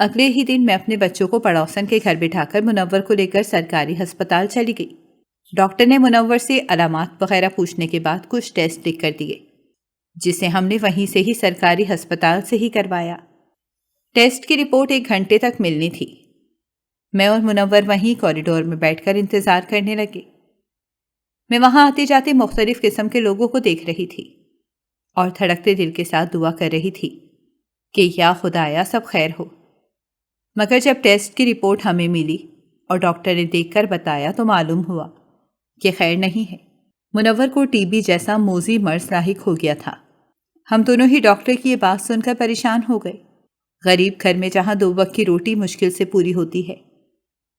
اگلے ہی دن میں اپنے بچوں کو پڑوسن کے گھر بٹھا کر منور کو لے کر سرکاری ہسپتال چلی گئی۔ ڈاکٹر نے منور سے علامات وغیرہ پوچھنے کے بعد کچھ ٹیسٹ لکھ کر دیے، جسے ہم نے وہیں سے ہی سرکاری ہسپتال سے ہی کروایا۔ ٹیسٹ کی رپورٹ 1 گھنٹے تک ملنی تھی۔ میں اور منور وہیں کوریڈور میں بیٹھ کر انتظار کرنے لگے۔ میں وہاں آتے جاتے مختلف قسم کے لوگوں کو دیکھ رہی تھی اور دھڑکتے دل کے ساتھ دعا کر رہی تھی کہ یا خدایا سب خیر ہو۔ مگر جب ٹیسٹ کی رپورٹ ہمیں ملی اور ڈاکٹر نے دیکھ کر بتایا تو معلوم ہوا کہ خیر نہیں ہے۔ منور کو ٹی بی جیسا موذی مرض لاحق ہو گیا تھا۔ ہم دونوں ہی ڈاکٹر کی یہ بات سن کر پریشان ہو گئے۔ غریب گھر میں جہاں 2 وقت کی روٹی مشکل سے پوری ہوتی ہے،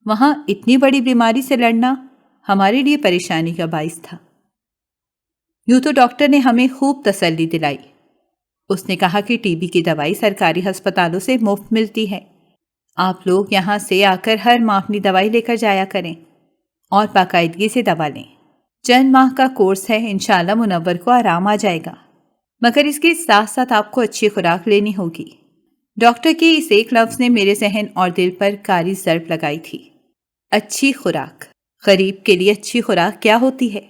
وہاں اتنی بڑی بیماری سے لڑنا ہمارے لیے پریشانی کا باعث تھا۔ یوں تو ڈاکٹر نے ہمیں خوب تسلی دلائی۔ اس نے کہا کہ ٹی بی کی دوائی سرکاری ہسپتالوں سے مفت ملتی ہے، آپ لوگ یہاں سے آ کر ہر ماہ اپنی دوائی لے کر جایا کریں اور باقاعدگی سے دوا لیں۔ چند ماہ کا کورس ہے، انشاءاللہ منور کو آرام آ جائے گا، مگر اس کے ساتھ ساتھ آپ کو اچھی خوراک لینی ہوگی۔ ڈاکٹر کے اس ایک لفظ نے میرے ذہن اور دل پر کاری ضرب لگائی تھی۔ اچھی خوراک، غریب کے لیے اچھی خوراک کیا ہوتی ہے؟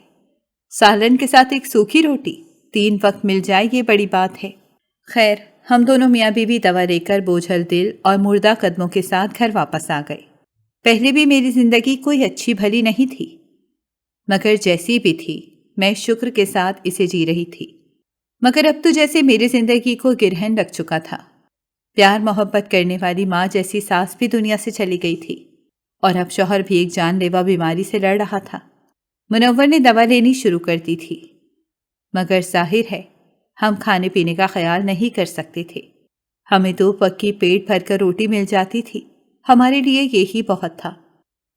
سالن کے ساتھ ایک سوکھی روٹی 3 وقت مل جائے، یہ بڑی بات ہے۔ خیر، ہم دونوں میاں بیوی دوا لے کر بوجھل دل اور مردہ قدموں کے ساتھ گھر واپس آ گئے۔ پہلے بھی میری زندگی کوئی اچھی بھلی نہیں تھی، مگر جیسی بھی تھی میں شکر کے ساتھ اسے جی رہی تھی۔ مگر اب تو جیسے میری زندگی کو گرہن لگ چکا تھا۔ پیار محبت کرنے والی ماں جیسی ساس بھی دنیا سے چلی گئی تھی، اور اب شوہر بھی ایک جان لیوا بیماری سے لڑ رہا تھا۔ منور نے دوا لینی شروع کر دی تھی، مگر ظاہر ہے ہم کھانے پینے کا خیال نہیں کر سکتے تھے۔ ہمیں 2 وقت کی پیٹ بھر کر روٹی مل جاتی تھی، ہمارے لیے یہی بہت تھا۔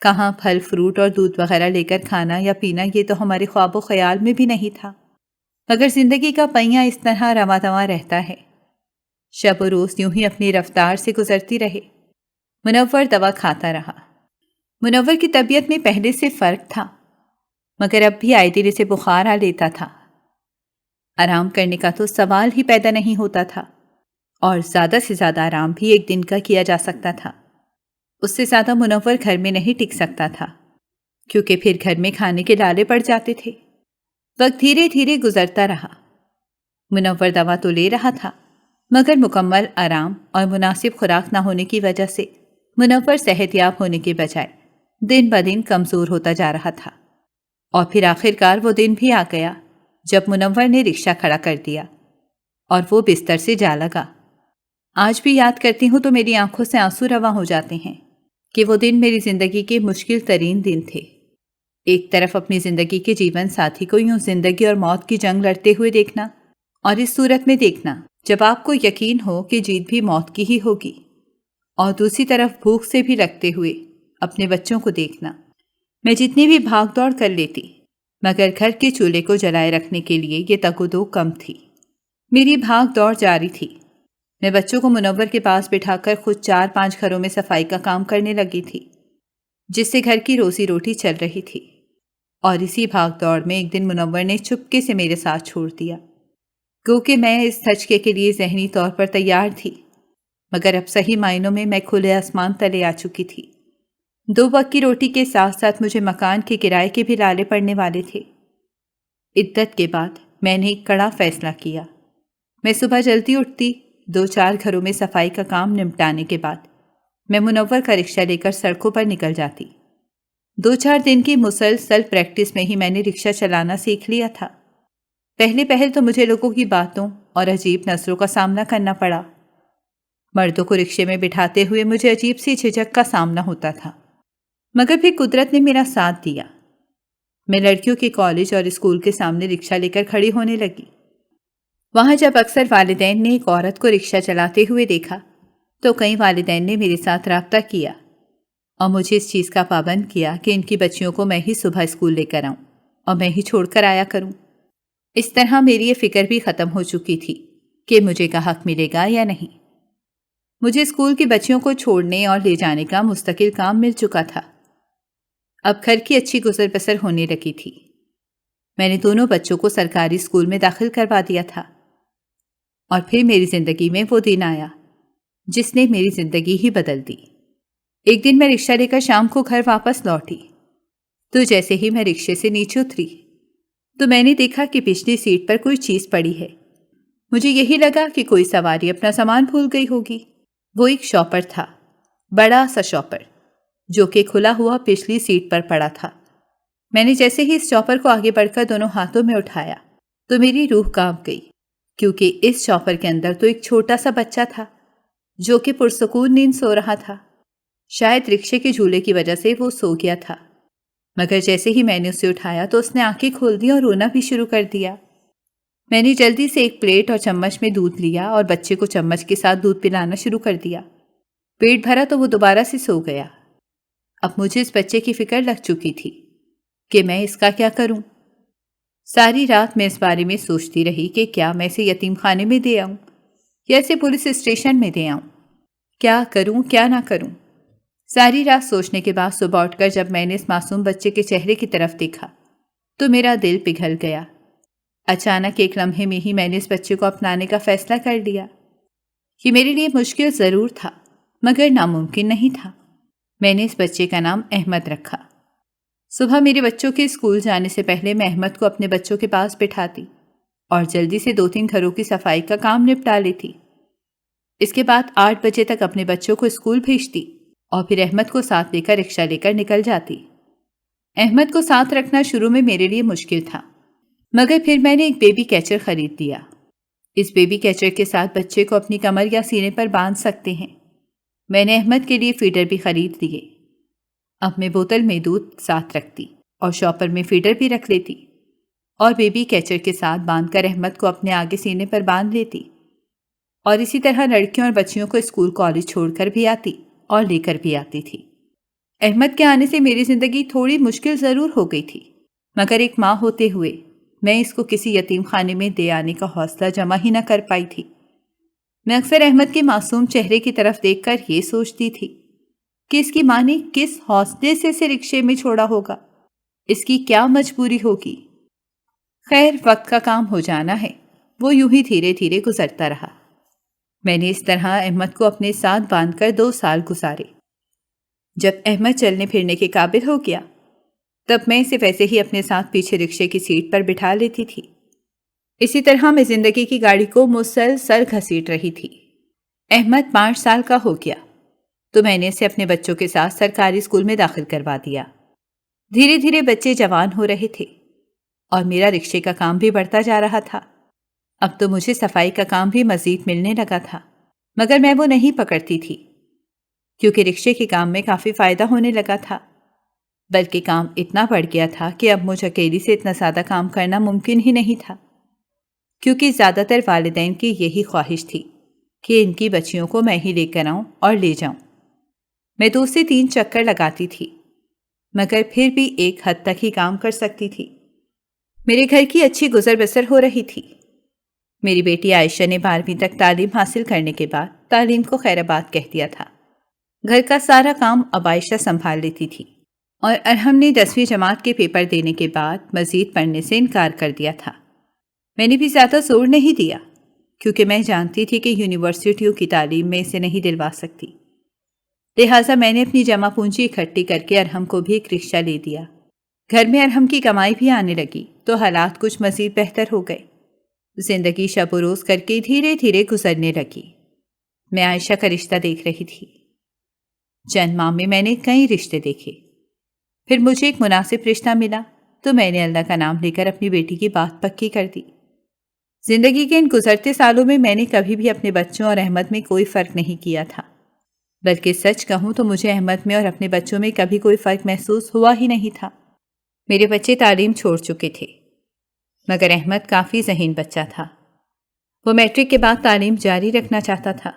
کہاں پھل فروٹ اور دودھ وغیرہ لے کر کھانا یا پینا، یہ تو ہمارے خواب و خیال میں بھی نہیں تھا۔ مگر زندگی کا پہیہ اس طرح رواں دواں رہتا ہے، شب و روز یوں ہی اپنی رفتار سے گزرتی رہے۔ منور دوا کھاتا رہا۔ منور کی طبیعت میں پہلے سے فرق تھا، مگر اب بھی آئے دن اسے بخار آ لیتا تھا۔ آرام کرنے کا تو سوال ہی پیدا نہیں ہوتا تھا، اور زیادہ سے زیادہ آرام بھی 1 دن کا کیا جا سکتا تھا۔ اس سے زیادہ منور گھر میں نہیں ٹک سکتا تھا، کیونکہ پھر گھر میں کھانے کے لالے پڑ جاتے تھے۔ وقت دھیرے دھیرے گزرتا رہا۔ منور دوا تو لے رہا تھا، مگر مکمل آرام اور مناسب خوراک نہ ہونے کی وجہ سے منور صحت یاب ہونے کے بجائے دن بدن کمزور ہوتا جا رہا تھا۔ اور پھر آخرکار وہ دن بھی آ گیا جب منور نے رکشہ کھڑا کر دیا اور وہ بستر سے جا لگا۔ آج بھی یاد کرتی ہوں تو میری آنکھوں سے آنسو رواں ہو جاتے ہیں کہ وہ دن میری زندگی کے مشکل ترین دن تھے۔ ایک طرف اپنی زندگی کے جیون ساتھی کو یوں زندگی اور موت کی جنگ لڑتے ہوئے دیکھنا، اور اس صورت میں دیکھنا جب آپ کو یقین ہو کہ جیت بھی موت کی ہی ہوگی، اور دوسری طرف بھوک سے بھی لگتے ہوئے اپنے بچوں کو دیکھنا۔ میں جتنی بھی بھاگ دوڑ کر لیتی، مگر گھر کے چولہے کو جلائے رکھنے کے لیے یہ تگ و دو کم تھی۔ میری بھاگ دوڑ جاری تھی۔ میں بچوں کو منور کے پاس بٹھا کر خود 4-5 گھروں میں صفائی کا کام کرنے لگی تھی، جس سے گھر کی روزی روٹی چل رہی تھی۔ اور اسی بھاگ دوڑ میں ایک دن منور نے چپکے سے میرے ساتھ چھوڑ دیا، کیونکہ میں اس دھچکے کے لیے ذہنی طور پر تیار تھی، مگر اب صحیح معنوں میں کھلے آسمان تلے آ چکی تھی۔ 2 وقت کی روٹی کے ساتھ ساتھ مجھے مکان کے کرائے کے بھی لالے پڑنے والے تھے۔ عدت کے بعد میں نے ایک کڑا فیصلہ کیا۔ میں صبح جلدی اٹھتی، 2-4 گھروں میں صفائی کا کام نمٹانے کے بعد میں منور کا رکشہ لے کر سڑکوں پر نکل جاتی۔ 2-4 دن کی مسلسل پریکٹس میں ہی میں نے رکشہ چلانا سیکھ لیا تھا۔ پہل تو مجھے لوگوں کی باتوں اور عجیب نظروں کا سامنا کرنا پڑا۔ مردوں کو رکشے میں بٹھاتے ہوئے مجھے عجیب سی جھجک کا سامنا ہوتا تھا، مگر پھر قدرت نے میرا ساتھ دیا۔ میں لڑکیوں کے کالج اور اسکول کے سامنے رکشہ لے کر کھڑی ہونے لگی۔ وہاں جب اکثر والدین نے ایک عورت کو رکشہ چلاتے ہوئے دیکھا تو کئی والدین نے میرے ساتھ رابطہ کیا اور مجھے اس چیز کا پابند کیا کہ ان کی بچیوں کو میں ہی صبح اسکول لے کر آؤں اور میں ہی چھوڑ کر آیا کروں۔ اس طرح میری یہ فکر بھی ختم ہو چکی تھی کہ مجھے کا حق ملے گا یا نہیں۔ مجھے اسکول کی بچیوں کو چھوڑنے اور لے جانے کا مستقل کام مل چکا تھا۔ اب گھر کی اچھی گزر بسر ہونے لگی تھی۔ میں نے دونوں بچوں کو سرکاری اسکول میں داخل کروا دیا تھا، اور پھر میری زندگی میں وہ دن آیا جس نے میری زندگی ہی بدل دی۔ ایک دن میں رکشہ لے کر شام کو گھر واپس لوٹی تو جیسے ہی میں رکشے سے نیچے اتری تو میں نے دیکھا کہ پچھلی سیٹ پر کوئی چیز پڑی ہے۔ مجھے یہی لگا کہ کوئی سواری اپنا سامان بھول گئی ہوگی۔ وہ ایک شاپر تھا، بڑا سا شاپر، جو کہ کھلا ہوا پچھلی سیٹ پر پڑا تھا۔ میں نے جیسے ہی اس شاپر کو آگے بڑھ کر دونوں ہاتھوں میں اٹھایا تو میری روح کانپ گئی، کیونکہ اس شاپر کے اندر تو ایک چھوٹا سا بچہ تھا جو کہ پرسکون نیند سو رہا تھا۔ شاید رکشے کے جھولے کی وجہ سے وہ سو گیا تھا، مگر جیسے ہی میں نے اسے اٹھایا تو اس نے آنکھیں کھول دی اور رونا بھی شروع کر دیا۔ میں نے جلدی سے ایک پلیٹ اور چمچ میں دودھ لیا اور بچے کو چمچ کے ساتھ دودھ پلانا شروع کر دیا۔ پیٹ بھرا تو وہ دوبارہ سے سو گیا۔ اب مجھے اس بچے کی فکر لگ چکی تھی کہ میں اس کا کیا کروں۔ ساری رات میں اس بارے میں سوچتی رہی کہ کیا میں اسے یتیم خانے میں دے آؤں یا اسے پولیس اسٹیشن میں دے آؤں، کیا کروں کیا نہ کروں۔ ساری رات سوچنے کے بعد صبح اٹھ کر جب میں نے اس معصوم بچے کے چہرے کی طرف دیکھا تو میرا دل پگھل گیا۔ اچانک ایک لمحے میں ہی میں نے اس بچے کو اپنانے کا فیصلہ کر لیا۔ یہ میرے لیے مشکل ضرور تھا مگر ناممکن نہیں تھا۔ میں نے اس بچے کا نام احمد رکھا۔ صبح میرے بچوں کے اسکول جانے سے پہلے میں احمد کو اپنے بچوں کے پاس بٹھاتی اور جلدی سے 2-3 گھروں کی صفائی کا کام نپٹا لیتی۔ اس کے بعد 8 بجے تک اپنے بچوں کو اسکول بھیجتی اور پھر احمد کو ساتھ لے کر رکشہ لے کر نکل جاتی۔ احمد کو ساتھ رکھنا شروع میں میرے لیے مشکل تھا، مگر پھر میں نے ایک بیبی کیچر خرید لیا۔ اس بیبی کیچر کے ساتھ بچے کو اپنی کمر یا سینے پر باندھ سکتے ہیں۔ میں نے احمد کے لیے فیڈر بھی خرید لیے۔ اب میں بوتل میں دودھ ساتھ رکھتی اور شاپر میں فیڈر بھی رکھ لیتی اور بیبی کیچر کے ساتھ باندھ کر احمد کو اپنے آگے سینے پر باندھ لیتی، اور اسی طرح لڑکیوں اور بچیوں کو اسکول کالج چھوڑ کر بھی آتی اور لے کر بھی آتی تھی۔ احمد کے آنے سے میری زندگی تھوڑی مشکل ضرور ہو گئی تھی، مگر ایک ماں ہوتے ہوئے میں اس کو کسی یتیم خانے میں دے آنے کا حوصلہ جمع ہی نہ کر پائی تھی۔ میں اکثر احمد کے معصوم چہرے کی طرف دیکھ کر یہ سوچتی تھی کہ اس کی ماں نے کس حوصلے سے اسے رکشے میں چھوڑا ہوگا، اس کی کیا مجبوری ہوگی۔ خیر، وقت کا کام ہو جانا ہے، وہ یوں ہی دھیرے دھیرے گزرتا رہا۔ میں نے اس طرح احمد کو اپنے ساتھ باندھ کر 2 سال گزارے۔ جب احمد چلنے پھرنے کے قابل ہو گیا تب میں اسے ویسے ہی اپنے ساتھ پیچھے رکشے کی سیٹ پر بٹھا لیتی تھی۔ اسی طرح میں زندگی کی گاڑی کو مسلسل گھسیٹ رہی تھی۔ احمد 5 سال کا ہو گیا تو میں نے اسے اپنے بچوں کے ساتھ سرکاری اسکول میں داخل کروا دیا۔ دھیرے دھیرے بچے جوان ہو رہے تھے اور میرا رکشے کا کام بھی بڑھتا جا رہا تھا۔ اب تو مجھے صفائی کا کام بھی مزید ملنے لگا تھا، مگر میں وہ نہیں پکڑتی تھی کیونکہ رکشے کے کام میں کافی فائدہ ہونے لگا تھا، بلکہ کام اتنا بڑھ گیا تھا کہ اب مجھ اکیلی سے اتنا زیادہ کام کرنا ممکن ہی نہیں تھا، کیونکہ زیادہ تر والدین کی یہی خواہش تھی کہ ان کی بچیوں کو میں ہی لے کر آؤں اور لے جاؤں۔ میں 2 سے 3 چکر لگاتی تھی، مگر پھر بھی ایک حد تک ہی کام کر سکتی تھی۔ میرے گھر کی اچھی گزر بسر ہو رہی تھی۔ میری بیٹی عائشہ نے 12ویں تک تعلیم حاصل کرنے کے بعد تعلیم کو خیر آباد کہہ دیا تھا۔ گھر کا سارا کام اب عائشہ سنبھال لیتی تھی، اور ارحم نے 10ویں جماعت کے پیپر دینے کے بعد مزید پڑھنے سے انکار کر دیا تھا۔ میں نے بھی زیادہ زور نہیں دیا کیونکہ میں جانتی تھی کہ یونیورسٹیوں کی تعلیم میں اسے نہیں دلوا سکتی، لہٰذا میں نے اپنی جمع پونجی اکٹھی کر کے ارحم کو بھی ایک رکشہ لے دیا۔ گھر میں ارحم کی کمائی بھی آنے لگی تو حالات کچھ مزید بہتر ہو گئے۔ زندگی شب و روز کر کے دھیرے دھیرے گزرنے لگی۔ میں عائشہ کا رشتہ دیکھ رہی تھی۔ چند ماہ میں نے کئی رشتے دیکھے، پھر مجھے ایک مناسب رشتہ ملا تو میں نے اللہ کا نام لے کر اپنی بیٹی کی بات پکی کر دی۔ زندگی کے ان گزرتے سالوں میں نے کبھی بھی اپنے بچوں اور احمد میں کوئی فرق نہیں کیا تھا، بلکہ سچ کہوں تو مجھے احمد میں اور اپنے بچوں میں کبھی کوئی فرق محسوس ہوا ہی نہیں تھا۔ میرے بچے تعلیم چھوڑ چکے تھے، مگر احمد کافی ذہین بچہ تھا۔ وہ میٹرک کے بعد تعلیم جاری رکھنا چاہتا تھا،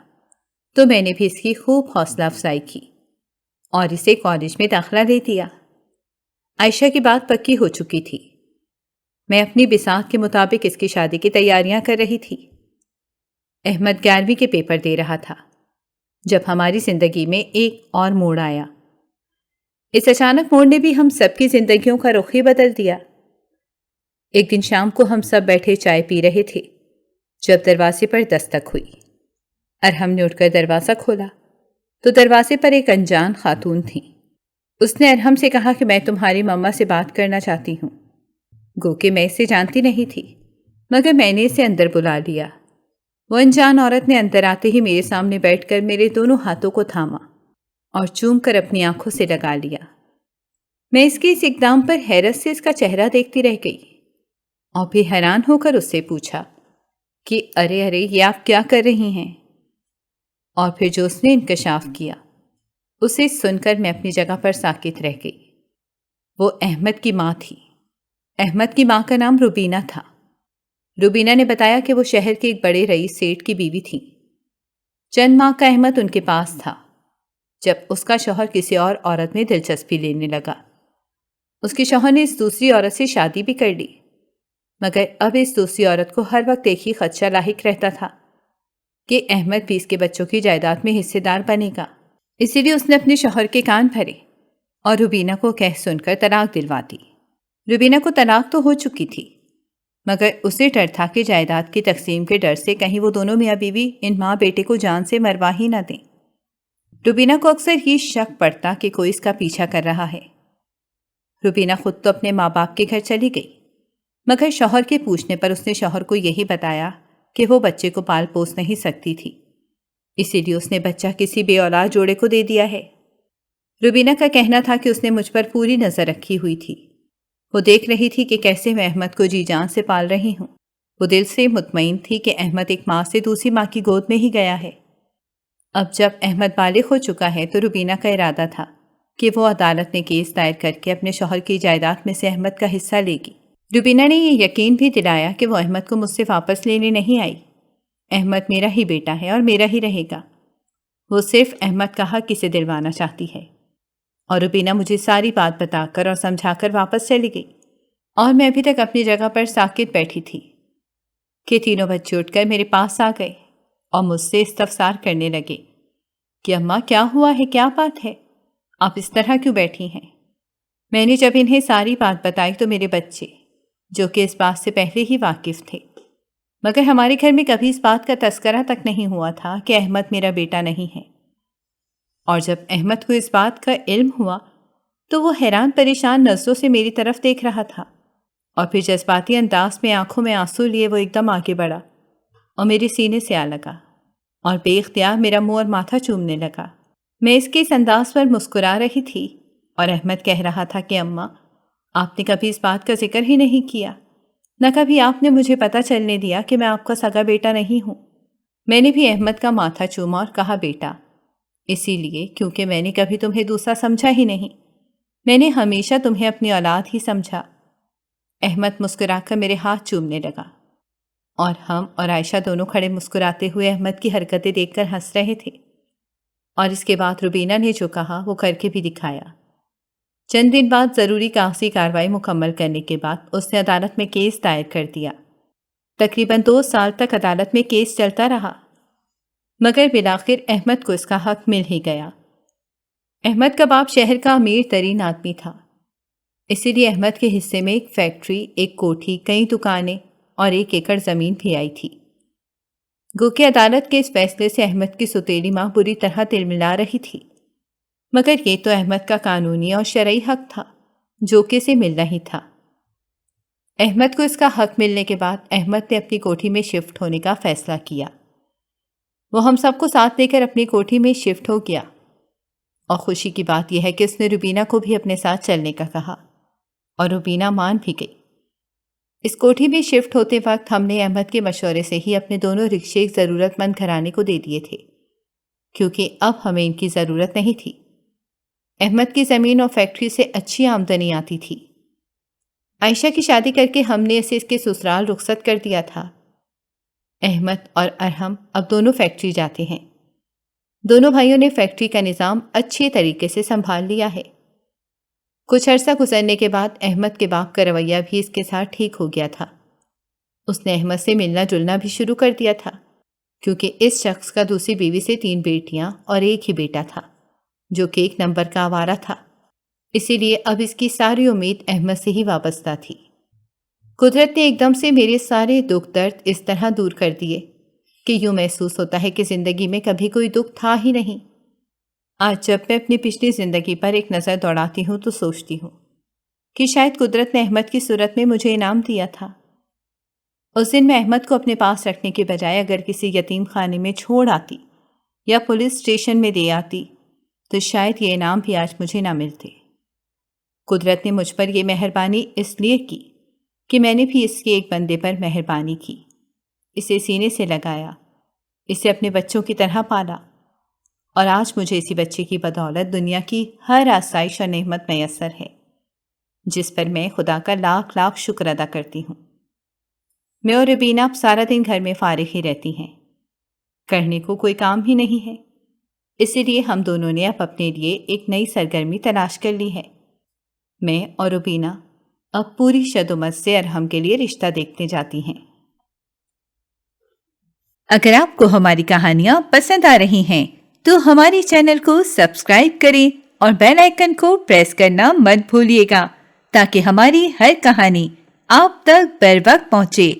تو میں نے بھی اس کی خوب حوصلہ افزائی کی اور اسے کالج میں داخلہ دے دیا۔ عائشہ کی بات پکی ہو چکی تھی۔ میں اپنی بساط کے مطابق اس کی شادی کی تیاریاں کر رہی تھی۔ احمد 11ویں کے پیپر دے رہا تھا جب ہماری زندگی میں ایک اور موڑ آیا۔ اس اچانک موڑ نے بھی ہم سب کی زندگیوں کا رخ ہی بدل دیا۔ ایک دن شام کو ہم سب بیٹھے چائے پی رہے تھے جب دروازے پر دستک ہوئی۔ ارحم نے اٹھ کر دروازہ کھولا تو دروازے پر ایک انجان خاتون تھی۔ اس نے ارحم سے کہا کہ میں تمہاری مما سے بات کرنا چاہتی ہوں۔ گو کہ میں اسے جانتی نہیں تھی، مگر میں نے اسے اندر بلا لیا۔ وہ انجان عورت نے اندر آتے ہی میرے سامنے بیٹھ کر میرے دونوں ہاتھوں کو تھاما اور چوم کر اپنی آنکھوں سے لگا لیا۔ میں اس کے اس اقدام پر حیرت سے اس کا چہرہ دیکھتی رہ گئی اور پھر حیران ہو کر اس سے پوچھا کہ ارے یہ آپ کیا کر رہی ہیں؟ اور پھر جو اس نے انکشاف کیا اسے سن کر میں اپنی جگہ پر ساکت رہ گئی۔ وہ احمد کی ماں تھی۔ احمد کی ماں کا نام روبینہ تھا۔ روبینہ نے بتایا کہ وہ شہر کے ایک بڑے رئیس سیٹھ کی بیوی تھی۔ چند ماہ کا احمد ان کے پاس تھا جب اس کا شوہر کسی اور عورت میں دلچسپی لینے لگا۔ اس کے شوہر نے اس دوسری عورت سے شادی بھی کر لی، مگر اب اس دوسری عورت کو ہر وقت ایک ہی خدشہ لاحق رہتا تھا کہ احمد بھی اس کے بچوں کی جائیداد میں حصے دار بنے گا۔ اسی لیے اس نے اپنے شوہر کے کان بھرے اور روبینہ کو کہہ سن کر طلاق دلوا دی۔ روبینہ کو طلاق تو ہو چکی تھی، مگر اسے ڈر تھا کہ جائیداد کی تقسیم کے ڈر سے کہیں وہ دونوں میاں بیوی ان ماں بیٹے کو جان سے مروا ہی نہ دیں۔ روبینہ کو اکثر یہ شک پڑتا کہ کوئی اس کا پیچھا کر رہا ہے۔ روبینہ خود تو اپنے ماں باپ کے گھر چلی گئی، مگر شوہر کے پوچھنے پر اس نے شوہر کو یہی بتایا کہ وہ بچے کو پال پوس نہیں سکتی تھی، اسی لیے اس نے بچہ کسی بے اولاد جوڑے کو دے دیا ہے۔ روبینہ کا کہنا تھا کہ اس نے مجھ پر پوری نظر رکھی ہوئی تھی۔ وہ دیکھ رہی تھی کہ کیسے میں احمد کو جی جان سے پال رہی ہوں۔ وہ دل سے مطمئن تھی کہ احمد ایک ماں سے دوسری ماں کی گود میں ہی گیا ہے۔ اب جب احمد بالغ ہو چکا ہے تو روبینہ کا ارادہ تھا کہ وہ عدالت میں کیس دائر کر کے اپنے شوہر کی جائیداد میں سے احمد کا حصہ لے گی۔ روبینہ نے یہ یقین بھی دلایا کہ وہ احمد کو مجھ سے واپس لینے نہیں آئی۔ احمد میرا ہی بیٹا ہے اور میرا ہی رہے گا۔ وہ صرف احمد کا حق اسے دلوانا چاہتی ہے۔ اور روبینہ مجھے ساری بات بتا کر اور سمجھا کر واپس چلی گئی، اور میں ابھی تک اپنی جگہ پر ساکت بیٹھی تھی کہ تینوں بچے اٹھ کر میرے پاس آ گئے اور مجھ سے استفسار کرنے لگے کہ اماں کیا ہوا ہے، کیا بات ہے، آپ اس طرح کیوں بیٹھی ہیں؟ میں نے جب انہیں ساری بات بتائی تو میرے بچے، جو کہ اس بات سے پہلے ہی واقف تھے، مگر ہمارے گھر میں کبھی اس بات کا تذکرہ تک نہیں ہوا تھا کہ احمد میرا بیٹا نہیں ہے، اور جب احمد کو اس بات کا علم ہوا تو وہ حیران پریشان نظروں سے میری طرف دیکھ رہا تھا، اور پھر جذباتی انداز میں آنکھوں میں آنسو لیے وہ ایک دم آگے بڑھا اور میرے سینے سے آ لگا اور بے اختیار میرا منہ اور ماتھا چومنے لگا۔ میں اس کے اس انداز پر مسکرا رہی تھی اور احمد کہہ رہا تھا کہ اماں آپ نے کبھی اس بات کا ذکر ہی نہیں کیا، نہ کبھی آپ نے مجھے پتہ چلنے دیا کہ میں آپ کا سگا بیٹا نہیں ہوں۔ میں نے بھی احمد کا ماتھا چوما اور کہا بیٹا، اسی لیے کیونکہ میں نے کبھی تمہیں دوسرا سمجھا ہی نہیں، میں نے ہمیشہ تمہیں اپنی اولاد ہی سمجھا۔ احمد مسکرا کر میرے ہاتھ چومنے لگا اور ہم اور عائشہ دونوں کھڑے مسکراتے ہوئے احمد کی حرکتیں دیکھ کر ہنس رہے تھے، اور اس کے بعد روبینہ نے جو کہا وہ کر کے بھی دکھایا۔ چند دن بعد ضروری کاغذی کارروائی مکمل کرنے کے بعد اس نے عدالت میں کیس دائر کر دیا۔ تقریباً 2 سال تک عدالت میں کیس چلتا رہا، مگر بالآخر احمد کو اس کا حق مل ہی گیا۔ احمد کا باپ شہر کا امیر ترین آدمی تھا، اسی لیے احمد کے حصے میں ایک فیکٹری، ایک کوٹھی، کئی دکانیں اور 1 ایکڑ زمین بھی آئی تھی۔ گو کہ عدالت کے اس فیصلے سے احمد کی سوتیلی ماں بری طرح تلملا رہی تھی، مگر یہ تو احمد کا قانونی اور شرعی حق تھا جو کہ اسے ملنا ہی تھا۔ احمد کو اس کا حق ملنے کے بعد احمد نے اپنی کوٹھی میں شفٹ ہونے کا فیصلہ کیا۔ وہ ہم سب کو ساتھ لے کر اپنی کوٹھی میں شفٹ ہو گیا، اور خوشی کی بات یہ ہے کہ اس نے روبینہ کو بھی اپنے ساتھ چلنے کا کہا، اور روبینہ مان بھی گئی۔ اس کوٹھی میں شفٹ ہوتے وقت ہم نے احمد کے مشورے سے ہی اپنے دونوں رکشے ایک ضرورت مند گھرانے کو دے دیے تھے، کیونکہ اب ہمیں ان کی ضرورت نہیں تھی۔ احمد کی زمین اور فیکٹری سے اچھی آمدنی آتی تھی۔ عائشہ کی شادی کر کے ہم نے اسے اس کے سسرال رخصت کر دیا تھا۔ احمد اور ارحم اب دونوں فیکٹری جاتے ہیں۔ دونوں بھائیوں نے فیکٹری کا نظام اچھے طریقے سے سنبھال لیا ہے۔ کچھ عرصہ گزرنے کے بعد احمد کے باپ کا رویہ بھی اس کے ساتھ ٹھیک ہو گیا تھا۔ اس نے احمد سے ملنا جلنا بھی شروع کر دیا تھا، کیونکہ اس شخص کا دوسری بیوی سے 3 بیٹیاں اور 1 ہی بیٹا تھا، جو کہ 1 نمبر کا آوارہ تھا، اسی لیے اب اس کی ساری امید احمد سے ہی وابستہ تھی۔ قدرت نے ایک دم سے میرے سارے دکھ درد اس طرح دور کر دیے کہ یوں محسوس ہوتا ہے کہ زندگی میں کبھی کوئی دکھ تھا ہی نہیں۔ آج جب میں اپنی پچھلی زندگی پر ایک نظر دوڑاتی ہوں تو سوچتی ہوں کہ شاید قدرت نے احمد کی صورت میں مجھے انعام دیا تھا۔ اس دن میں احمد کو اپنے پاس رکھنے کے بجائے اگر کسی یتیم خانے میں چھوڑ آتی یا پولیس اسٹیشن میں دے آتی تو شاید یہ انعام بھی آج مجھے نہ ملتے۔ قدرت نے مجھ پر یہ مہربانی اس لیے کی کہ میں نے بھی اس کے ایک بندے پر مہربانی کی، اسے سینے سے لگایا، اسے اپنے بچوں کی طرح پالا، اور آج مجھے اسی بچے کی بدولت دنیا کی ہر آسائش اور نعمت میسر ہے، جس پر میں خدا کا لاکھ لاکھ شکر ادا کرتی ہوں۔ میں اور ربینہ اب سارا دن گھر میں فارغ ہی رہتی ہیں، کرنے کو کوئی کام ہی نہیں ہے، اسی لیے ہم دونوں نے اب اپنے لیے ایک نئی سرگرمی تلاش کر لی ہے۔ میں اور ربینہ اب پوری شدومت سے ارحم کے لیے رشتہ دیکھنے جاتی ہیں۔ اگر آپ کو ہماری کہانیاں پسند آ رہی ہیں تو ہمارے چینل کو سبسکرائب کریں اور بیل آئیکن کو پریس کرنا مت بھولیے گا تاکہ ہماری ہر کہانی آپ تک بر وقت پہنچے،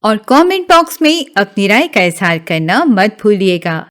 اور کامنٹ باکس میں اپنی رائے کا اظہار کرنا مت بھولیے گا۔